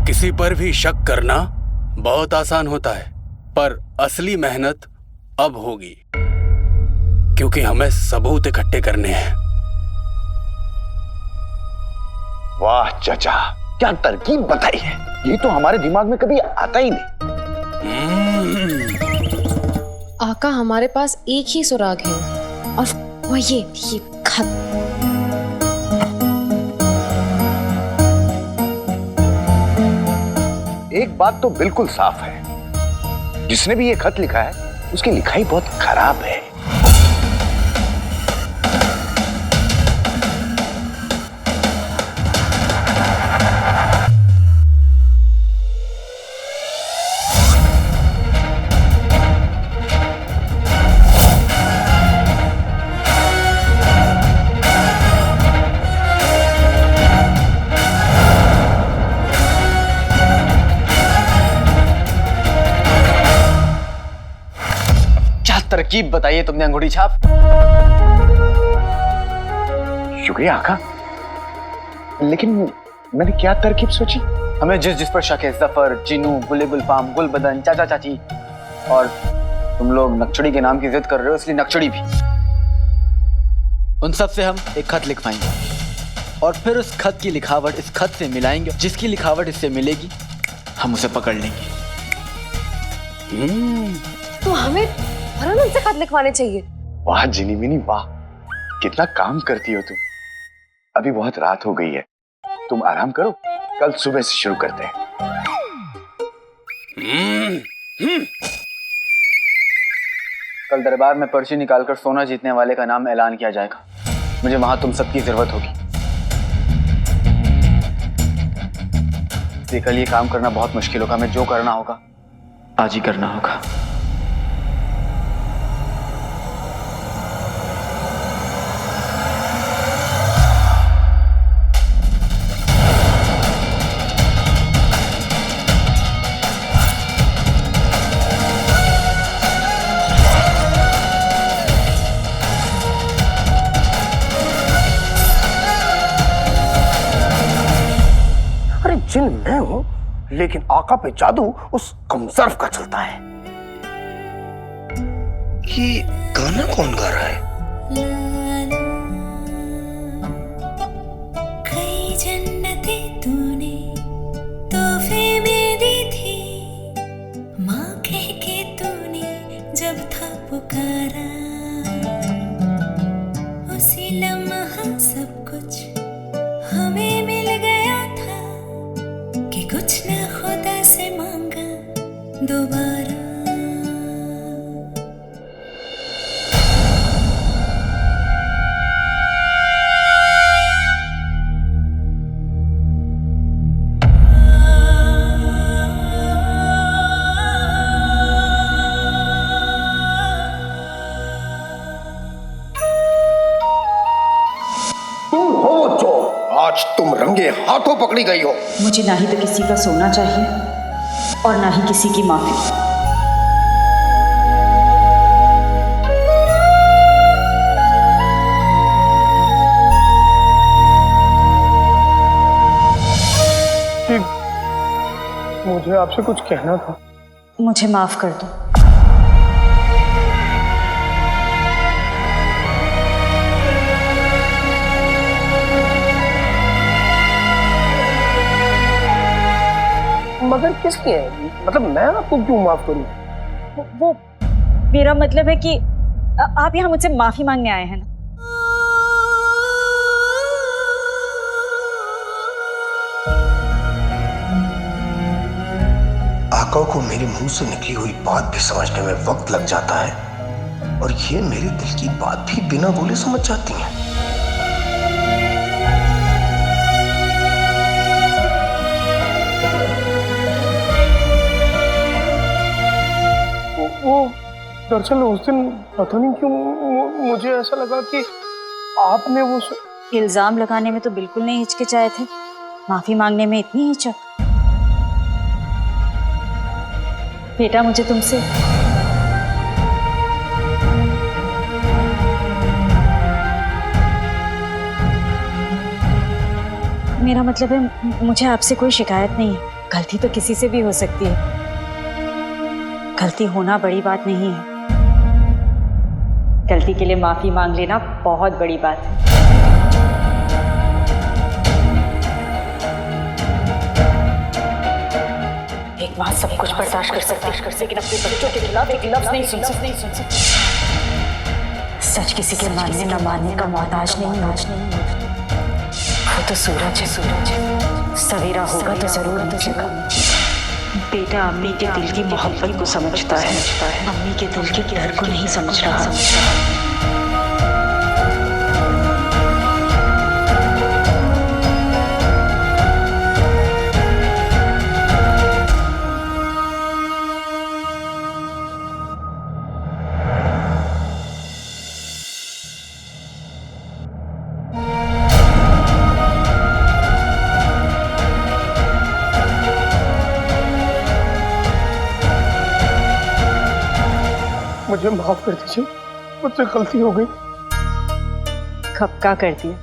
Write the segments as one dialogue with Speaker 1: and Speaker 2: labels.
Speaker 1: किसी पर भी शक करना बहुत आसान होता है, पर असली मेहनत अब होगी, क्योंकि हमें सबूत इकट्ठे करने हैं।
Speaker 2: वाह चाचा, क्या तरकीब बताई है, ये तो हमारे दिमाग में कभी आता ही नहीं।
Speaker 3: आका, हमारे पास एक ही सुराग है और वो ये खत।
Speaker 2: एक बात तो बिल्कुल साफ है, जिसने भी ये खत लिखा है उसकी लिखाई बहुत खराब है।
Speaker 4: तरकीब बताइए तुमने अंगूठी छाप।
Speaker 2: शुक्रिया आका, लेकिन मैंने क्या तरकीब सोची?
Speaker 4: हमें जिस जिस पर शक है, जफर, जिनू, गुले गुलफाम, गुलबदन, चाचा चाची, और तुम लोग नक्चड़ी के नाम की जिद कर रहे हो, इसलिए नक्चड़ी भी। उन सब से हम एक खत लिखवाएंगे और फिर उस खत की लिखावट इस खत से मिलाएंगे। जिसकी लिखावट इससे मिलेगी हम उसे पकड़ लेंगे।
Speaker 3: तो हमें फौरन उनसे खत लिखवाने चाहिए।
Speaker 2: वाह जिनी मिनी वाह, कितना काम करती हो तुम। अभी बहुत रात हो गई है, तुम आराम करो, कल सुबह से शुरू करते हैं।
Speaker 4: कल दरबार में पर्ची निकालकर सोना जीतने वाले का नाम ऐलान किया जाएगा। मुझे वहां तुम सबकी जरूरत होगी, इसलिए कल ये काम करना बहुत मुश्किल होगा। हमें जो करना होगा आज ही करना होगा।
Speaker 5: जिन मैं हूं, लेकिन आका पे जादू उस कमजर्फ का चलता है। ये गाना कौन गा रहा है?
Speaker 6: कई जन्नतें तूने तोहफे में दी थी, माँ कह के तूने जब था पुकारा, उसी लम्हा सब कुछ हमें मिल गया था, कि कुछ ना खुदा से मांगा दोबारा।
Speaker 5: तुम हो जो आज तुम रंगे हाथों पकड़ी गई हो।
Speaker 7: मुझे ना ही तो किसी का सोना चाहिए और ना ही किसी की माफी।
Speaker 5: मुझे आपसे कुछ कहना था।
Speaker 7: मुझे माफ कर दो।
Speaker 5: मगर किस लिए? मतलब मैं आपको क्यों माफ करूं?
Speaker 7: वो मेरा मतलब है कि आप यहाँ मुझसे माफी मांगने आए हैं ना।
Speaker 5: आका को मेरे मुंह से निकली हुई बात भी समझने में वक्त लग जाता है, और ये मेरे दिल की बात भी बिना बोले समझ जाती हैं। वो दरअसल उस दिन पता नहीं क्यों मुझे ऐसा लगा कि आपने वो
Speaker 7: इल्जाम लगाने में तो बिल्कुल नहीं हिचकिचाए थे, माफी मांगने में इतनी हिचक। बेटा, मुझे तुमसे मेरा मतलब है मुझे आपसे कोई शिकायत नहीं है। गलती तो किसी से भी हो सकती है, गलती होना बड़ी बात नहीं है। गलती के लिए माफी मांग लेना बहुत बड़ी बात है। एक माँ सब कुछ बर्दाश्त कर सकती है, लेकिन अपने बच्चों के खिलाफ एक लफ्ज नहीं सुन सकती। सच किसी के मानने न मानने का मोहताज नहीं है। वो तो सूरज है, सवेरा होगा तो जरूर निकलेगा। बेटा अम्मी के दिल की मोहब्बत को समझता है, अम्मी के दिल के प्यार को नहीं समझ रहा।
Speaker 5: मुझे माफ कर दीजिए, मुझसे गलती हो गई।
Speaker 7: कब का कर दिया?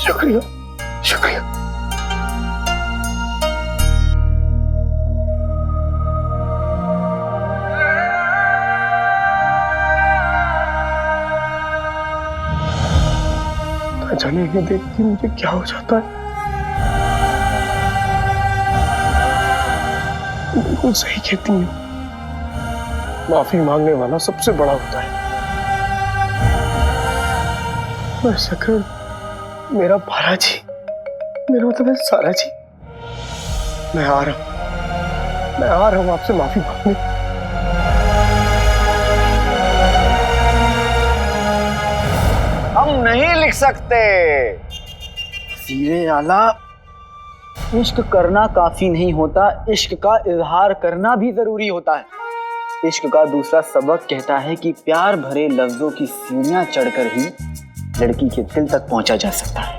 Speaker 5: शुक्रिया, शुक्रिया। न जाने ये देख के मुझे क्या हो जाता है। बिल्कुल सही कहती है, माफी मांगने वाला सबसे बड़ा होता है। मैं शक्कर, मेरा भारा जी, मेरा मतलब है सारा जी, मैं आ रहा हूं आपसे माफी मांगने।
Speaker 2: हम नहीं लिख सकते।
Speaker 4: सीरे आला, इश्क करना काफी नहीं होता, इश्क का इजहार करना भी जरूरी होता है। इश्क का दूसरा सबक कहता है कि प्यार भरे लफ्जों की सीढ़ियां चढ़कर ही लड़की के दिल तक पहुंचा जा सकता है।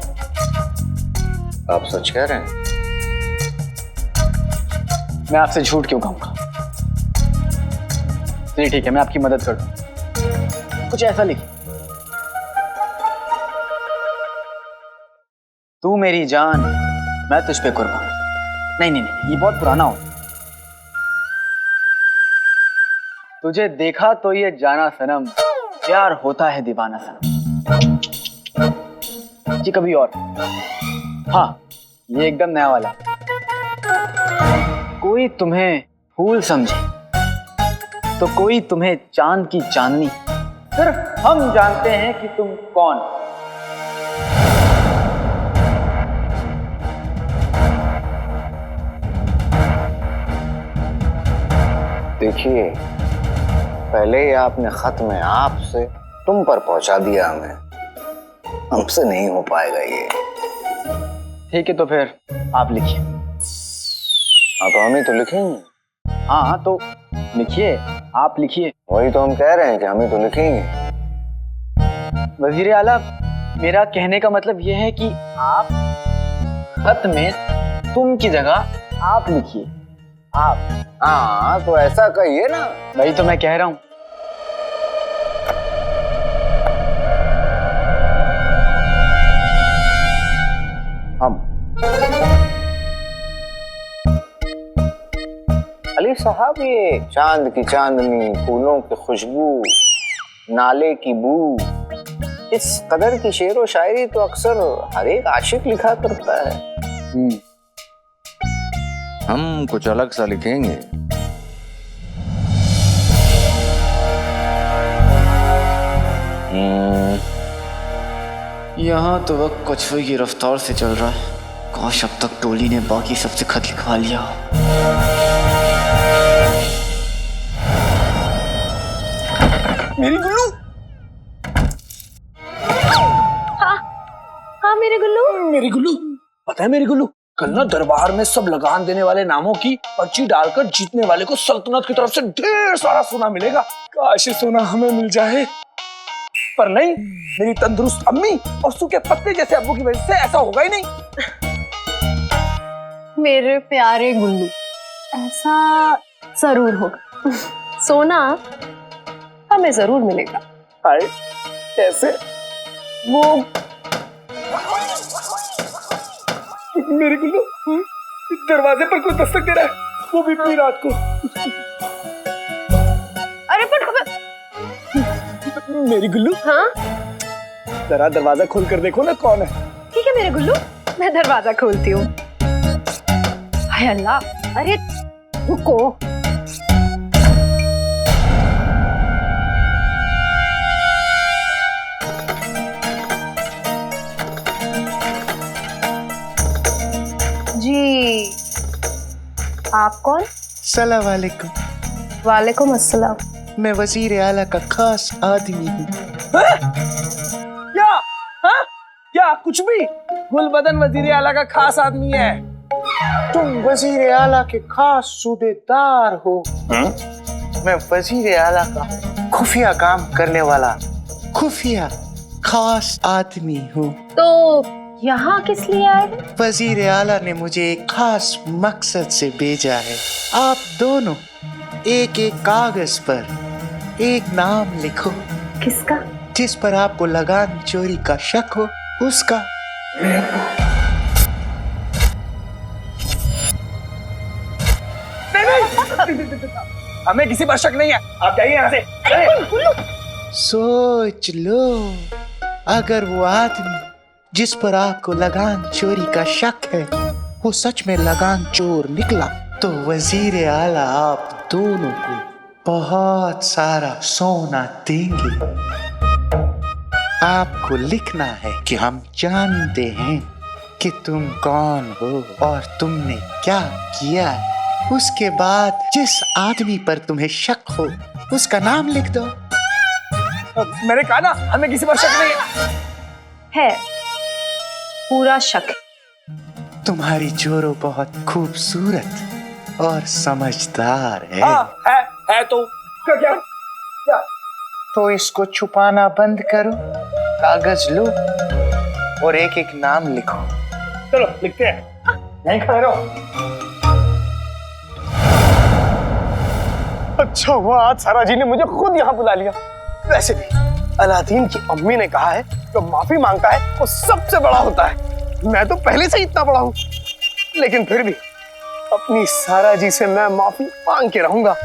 Speaker 2: आप सच कह रहे हैं?
Speaker 4: मैं आपसे झूठ क्यों कहूंगा? चलिए ठीक है, मैं आपकी मदद कर दूं। कुछ ऐसा लिख, तू मेरी जान, मैं तुझ पे कुर्बान। नहीं नहीं नहीं, ये बहुत पुराना हो। तुझे देखा तो ये जाना सनम, प्यार होता है दीवाना सनम। जी कभी और। हाँ, ये एकदम नया वाला। कोई तुम्हें फूल समझे तो कोई तुम्हें चांद की चांदनी, सिर्फ हम जानते हैं कि तुम कौन।
Speaker 5: देखिए, पहले ही आपने खत में आप से तुम पर पहुंचा दिया हमें। हमसे नहीं हो पाएगा ये।
Speaker 4: ठीक है, तो फिर आप लिखिए।
Speaker 5: हाँ तो हम ही तो लिखेंगे।
Speaker 4: हाँ तो लिखिए, आप लिखिए।
Speaker 5: वही तो हम कह रहे हैं कि हम ही तो लिखेंगे।
Speaker 4: वजीर आला, मेरा कहने का मतलब यह है कि आप खत में तुम की जगह आप लिखिए। आप।
Speaker 5: हाँ तो ऐसा कहिए ना।
Speaker 4: वही तो मैं कह रहा हूं।
Speaker 5: हम। अली साहब, ये चांद की चांदनी, फूलों की खुशबू, नाले की बू, इस कदर की शेर व शायरी तो अक्सर हर एक आशिक लिखा करता है। हम कुछ अलग सा लिखेंगे।
Speaker 4: यहाँ तो वक्त कछुए की रफ्तार से चल रहा है। काश अब तक टोली ने बाकी सबसे खत लिखवा लिया।
Speaker 5: मेरी गुल्लू।
Speaker 3: हाँ मेरे गुल्लू।
Speaker 8: मेरी गुल्लू, पता है मेरी गुल्लू, कल ना दरबार में सब लगान देने वाले नामों की पर्ची डालकर जीतने वाले को सल्तनत की तरफ से ढेर सारा सोना मिलेगा। काश ये सोना हमें मिल जाए, पर नहीं, मेरी तंदुरुस्त अम्मी और सूखे पत्ते जैसे अब्बू की वजह से ऐसा होगा ही नहीं।
Speaker 3: मेरे प्यारे गुल्लू, ऐसा जरूर होगा। सोना हमें जरूर मिलेगा।
Speaker 8: हाय, कैसे?
Speaker 3: वो
Speaker 8: मेरे गुल्लू, दरवाजे पर कोई दस्तक दे रहा है, वो भी इतनी रात को।
Speaker 3: अरे पर
Speaker 8: मेरी गुल्लू,
Speaker 3: हाँ
Speaker 8: जरा दरवाजा खोल कर देखो ना कौन है।
Speaker 3: ठीक है मेरे गुल्लू, मैं दरवाजा खोलती हूँ। हाय अल्लाह, अरे रुको। जी आप कौन?
Speaker 9: सलाम वालेकुम।
Speaker 3: वालेकुम अस्सलाम।
Speaker 9: मैं वजीर आला का खास आदमी हूँ।
Speaker 8: क्या? हाँ? क्या कुछ भी? गुलबदन वजीर आला का खास आदमी है।
Speaker 9: तुम वजीर आला के खास सूबेदार हो। मैं वजीर आला का खुफिया काम करने वाला खुफिया खास आदमी हूँ।
Speaker 3: तो यहाँ किस लिए आए हैं?
Speaker 9: वजीर आला ने मुझे एक खास मकसद से भेजा है। आप दोनों एक एक कागज पर एक नाम लिखो।
Speaker 3: किसका?
Speaker 9: जिस पर आपको लगान चोरी का शक हो उसका।
Speaker 8: हमें किसी पर शक नहीं है, आप जाइए यहाँ से।
Speaker 9: सोच लो, अगर वो आदमी जिस पर आपको लगान चोरी का शक है वो सच में लगान चोर निकला तो वजीर आला आप दोनों को बहुत सारा सोना देंगे। आपको लिखना है कि हम जानते हैं कि तुम कौन हो और तुमने क्या किया है। उसके बाद जिस आदमी पर तुम्हें शक हो उसका नाम लिख दो।
Speaker 8: मैंने कहा ना, हमें किसी पर शक नहीं है।
Speaker 3: है, पूरा शक।
Speaker 9: तुम्हारी जोरो बहुत खूबसूरत और समझदार है।
Speaker 8: हाँ, है तो क्या? क्या?
Speaker 9: तो इसको छुपाना बंद करो, कागज लो और एक एक नाम लिखो।
Speaker 8: चलो लिखते हैं। यहीं खड़े रहो। अच्छा हुआ आज सारा जी ने मुझे खुद यहाँ बुला लिया। वैसे भी अलादीन की अम्मी ने कहा है जो माफी मांगता है वो सबसे बड़ा होता है। मैं तो पहले से ही इतना बड़ा हूँ, लेकिन फिर भी अपनी सारा जी से मैं माफी मांग के रहूंगा।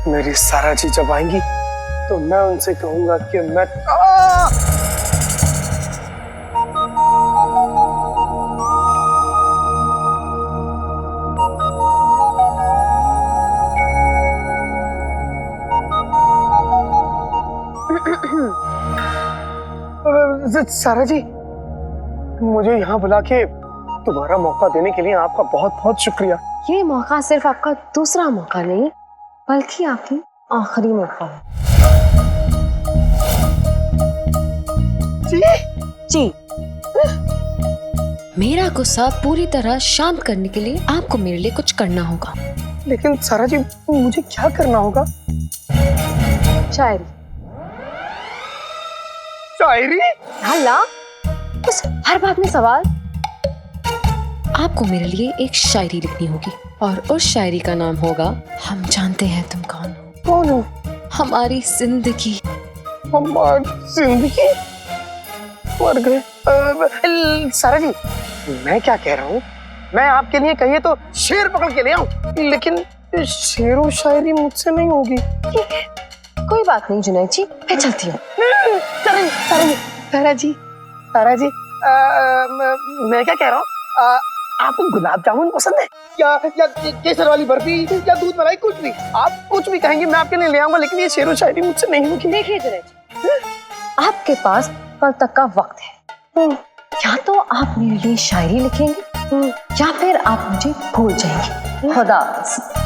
Speaker 8: मेरी सारा जी जब आएंगी तो मैं उनसे कहूंगा कि मैं सारा जी, मुझे यहाँ बुला के तुम्हारा मौका देने के लिए आपका बहुत बहुत शुक्रिया।
Speaker 3: ये मौका सिर्फ आपका दूसरा मौका नहीं बल्कि आपकी आखिरी मौका है।
Speaker 8: जी
Speaker 3: जी। मेरा गुस्सा पूरी तरह शांत करने के लिए आपको मेरे लिए कुछ करना होगा।
Speaker 8: लेकिन सारा जी, मुझे क्या करना होगा?
Speaker 3: शायरी।
Speaker 8: शायरी?
Speaker 3: हल्ला, बस हर बात में सवाल। आपको मेरे लिए एक शायरी लिखनी होगी और उस शायरी का नाम होगा हम जानते हैं तुम कौन हो।
Speaker 8: कौन हो?
Speaker 3: हमारी जिंदगी।
Speaker 8: हमारी जिंदगी? मर गए। सारा जी, मैं क्या कह रहा हूँ, मैं आपके लिए कहिए तो शेर पकड़ के ले आऊं, लेकिन शेर और शायरी मुझसे नहीं होगी।
Speaker 3: कोई बात नहीं जुनैद जी, मैं चलती हूँ।
Speaker 8: सारा जी, मैं क्या कह रहा हूँ, आपको गुलाब जामुन पसंद है या केसर वाली बर्फी या दूध मलाई, कुछ भी, आप कुछ भी कहेंगे मैं आपके लिए ले आऊंगा, लेकिन ये शेर और शायरी मुझसे नहीं होगी।
Speaker 3: देखिए जुनैद जी, आपके पास कल तक का वक्त है। या तो आप मेरे लिए शायरी लिखेंगे या फिर आप मुझे भूल जाएंगे। खुदा हाफिज़।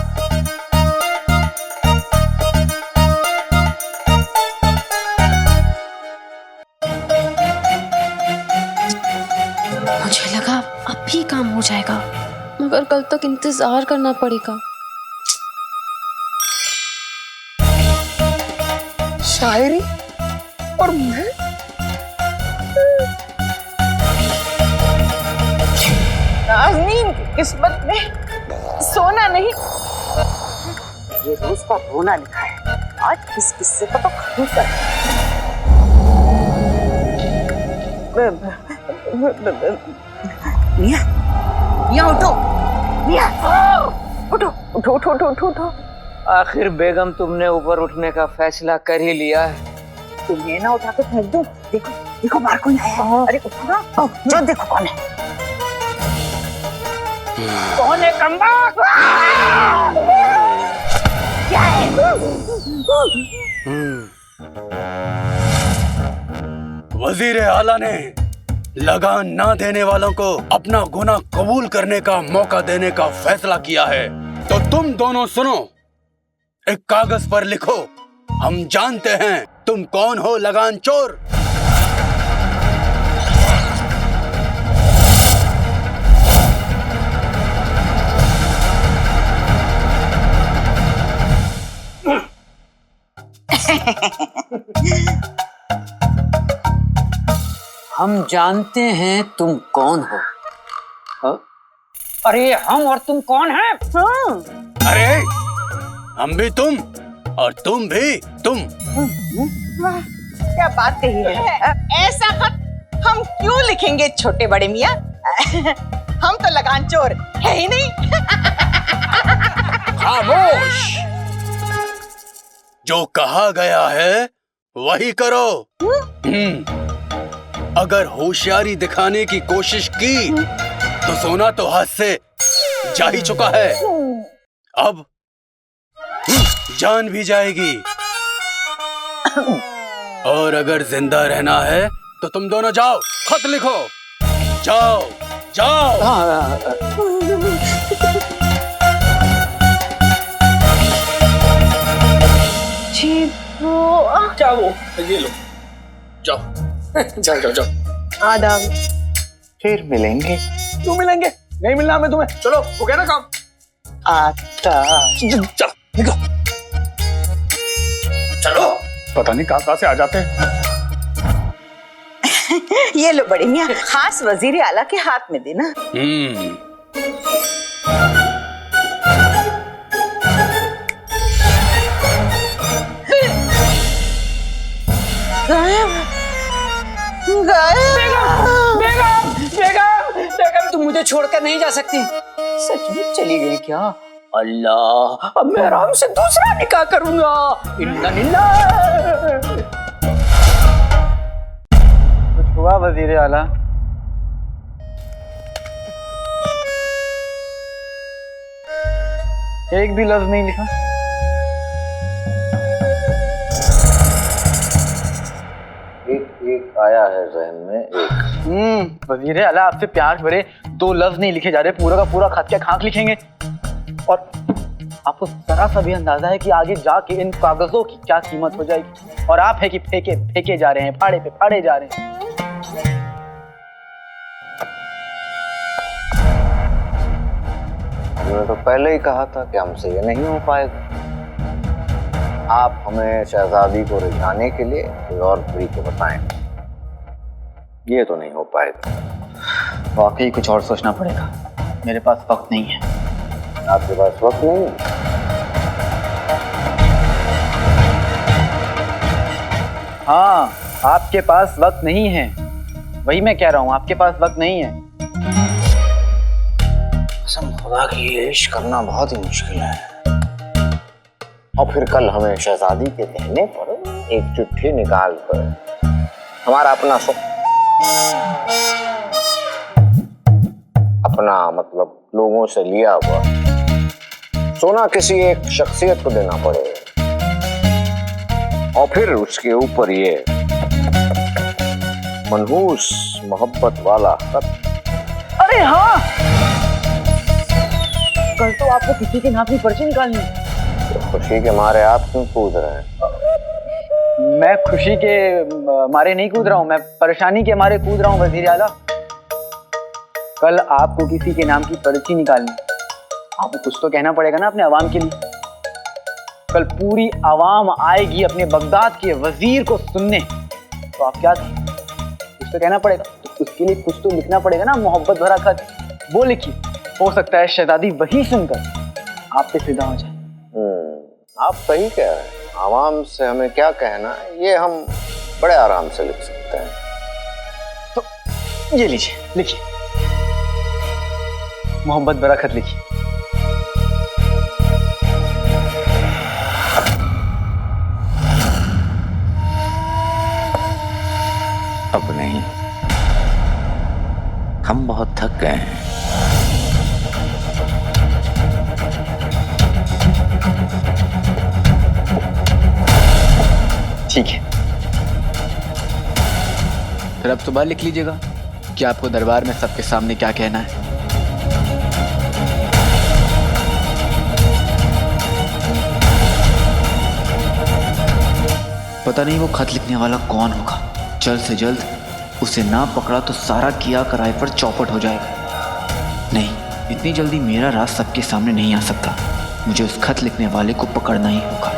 Speaker 3: मुझे लगा अब भी काम हो जाएगा, मगर कल तक इंतजार करना पड़ेगा।
Speaker 8: शायरी और मैं?
Speaker 5: नाज़नीन की किस्मत में सोना नहीं, ये रोज का रोना लिखा है। आज इस किस्से को तो खत्म कर। मियां,
Speaker 10: मियां उठो, मियां उठो उठो उठो उठो उठो उठो।
Speaker 5: आखिर बेगम तुमने ऊपर उठने का फैसला कर ही लिया है।
Speaker 10: तुम्हें ना उठा के फेंक दूं। देखो देखो बाहर कौन आया है। अरे उठो ना, जो देखो कौन है। कौन है कम्बा? क्या है?
Speaker 1: वजीर आला ने लगान ना देने वालों को अपना गुनाह कबूल करने का मौका देने का फैसला किया है। तो तुम दोनों सुनो, एक कागज पर लिखो, हम जानते हैं तुम कौन हो लगान चोर।
Speaker 5: हम जानते हैं तुम कौन हो। हाँ? अरे हम और तुम कौन हैं?
Speaker 1: अरे हम भी तुम और तुम भी तुम।
Speaker 10: क्या बात कही है। ऐसा खत हम क्यों लिखेंगे छोटे बड़े मियां? हम तो लगान चोर है ही नहीं।
Speaker 1: खामोश, जो कहा गया है वही करो। अगर होशियारी दिखाने की कोशिश की तो सोना तो हाथ से जा ही चुका है, अब जान भी जाएगी। और अगर जिंदा रहना है तो तुम दोनों जाओ, खत लिखो, जाओ जाओ।
Speaker 10: जी वो
Speaker 8: क्या वो? ये लो, जाओ जाओ जाओ जाओ।
Speaker 10: आदाब।
Speaker 2: फिर मिलेंगे।
Speaker 8: क्यों मिलेंगे? नहीं मिलना हमें तुम्हें। चलो हो गया ना काम।
Speaker 2: आता
Speaker 8: चलो निकलो। चलो। पता नहीं कहाँ से आ जाते हैं।
Speaker 10: ये लो बड़े मियां, खास वजीर आला के हाथ में देना। गायब गायब।
Speaker 5: बेगम तुम मुझे छोड़कर नहीं जा सकती। सचमुच चली गई क्या? अल्लाह, अब मैं आराम से दूसरा निकाह करूंगा। इन्ना निल्ला।
Speaker 4: कुछ हुआ वजीर आला? एक भी लफ्ज नहीं लिखा।
Speaker 5: एक आया है जहन में, एक।
Speaker 4: वजीर आला आपसे प्यार भरे 2 लफ्ज नहीं लिखे जा रहे, पूरा का पूरा खत क्या खाक लिखेंगे? और आपको जरा सा भी अंदाजा है कि आगे जाके इन कागजों की क्या कीमत हो जाएगी? और आप है कि फेंके फेंके जा रहे हैं, फाड़े पे फाड़े जा रहे हैं।
Speaker 5: मैंने तो पहले ही कहा था कि हमसे ये नहीं हो पाएगा। आप हमें शहजादी को रिझाने के लिए कोई और तरीके बताएं। ये तो नहीं हो पाएगा।
Speaker 4: वाकई कुछ और सोचना पड़ेगा। मेरे पास वक्त नहीं है।
Speaker 5: आपके पास वक्त नहीं है?
Speaker 4: हाँ, आपके पास वक्त नहीं है, वही मैं कह रहा हूँ, आपके पास वक्त नहीं है।
Speaker 5: कसम खुदा की, ये इश्क करना बहुत ही मुश्किल है। और फिर कल हमें शहजादी के कहने पर एक चिट्ठी निकाल कर हमारा अपना मतलब लोगों से लिया हुआ सोना किसी एक शख्सियत को देना पड़ेगा। और फिर उसके ऊपर ये मनहूस मोहब्बत वाला खत।
Speaker 4: अरे हाँ, कल तो आपको किसी के नाम की पर्ची निकालनी है।
Speaker 5: खुशी के मारे आप क्यों कूद रहे हैं?
Speaker 4: मैं खुशी के मारे नहीं कूद रहा हूँ, मैं परेशानी के मारे कूद रहा हूँ वजीर आला। कल आपको किसी के नाम की पर्ची निकालनी, आपको कुछ तो कहना पड़ेगा ना अपने अवाम के लिए। कल पूरी अवाम आएगी अपने बगदाद के वजीर को सुनने, तो आप क्या कहें? कुछ तो कहना पड़ेगा, तो उसके लिए कुछ तो लिखना पड़ेगा ना, मोहब्बत भरा खत। वो लिखिए, हो सकता है शहजादी वही सुनकर आप पे फिदा हो जाए।
Speaker 5: आप सही कह रहे हैं। आवाम से हमें क्या कहना है ये हम बड़े आराम से लिख सकते हैं।
Speaker 4: तो ये लीजिए, लिखिए। मोहब्बत भरा खत लिखिए।
Speaker 5: अब नहीं, हम बहुत थक गए हैं।
Speaker 4: ठीक है, फिर अब सुबह लिख लीजिएगा कि आपको दरबार में सबके सामने क्या कहना है। पता नहीं वो खत लिखने वाला कौन होगा। जल्द से जल्द उसे ना पकड़ा तो सारा किया कराए पर चौपट हो जाएगा। नहीं, इतनी जल्दी मेरा राज सबके सामने नहीं आ सकता। मुझे उस खत लिखने वाले को पकड़ना ही होगा।